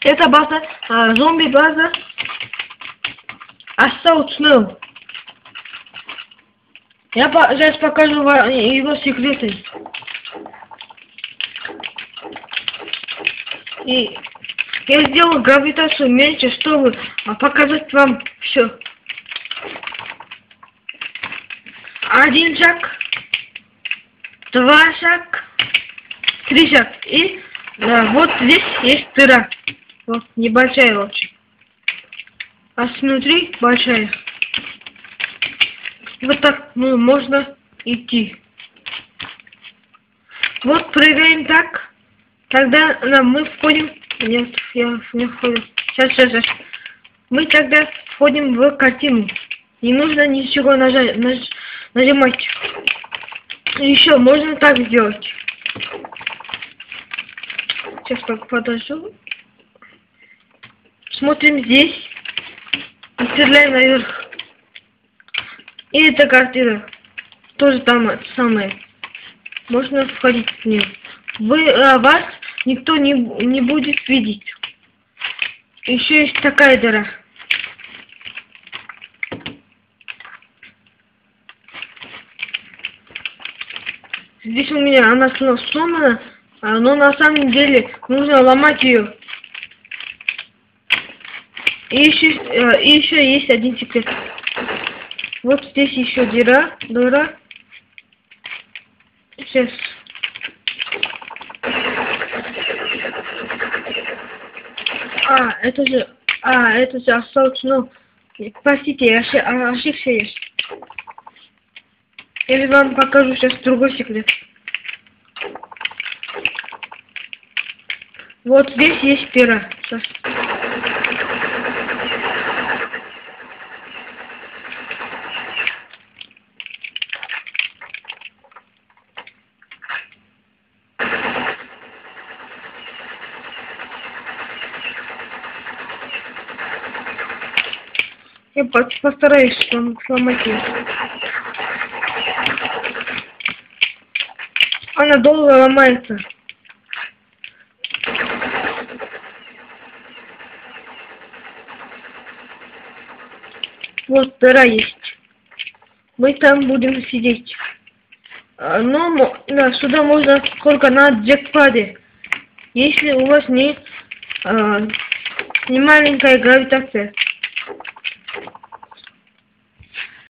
Это база, зомби-база. Assault Snow. Я сейчас покажу вам его секреты. И я сделал гравитацию меньше, чтобы показать вам все. 1 шаг, 2 шаг, 3 шаг. И вот здесь есть дыра. Вот, небольшая очень. А снутри большая. Вот так можно идти. Вот прыгаем так. Тогда мы входим. Нет, я не входим. Сейчас. Мы тогда входим в картину. Не нужно ничего нажимать. Еще можно так сделать. Сейчас так подожду. Смотрим здесь. И стреляем наверх. И эта картина. Тоже там самое. Можно входить в нее. Вас никто не будет видеть. Еще есть такая дыра. Здесь у меня она сломана, но на самом деле нужно ломать ее. И еще есть один секрет. Вот здесь еще дыра. Сейчас. Это же Assault Snow. Простите, я ошибся есть. Я вам покажу сейчас другой секрет. Вот здесь есть дыра. Сейчас. Я постараюсь сломать ее. Она долго ломается. Вот дыра есть. Мы там будем сидеть. Но сюда можно только на джекпаде. Если у вас не маленькая гравитация.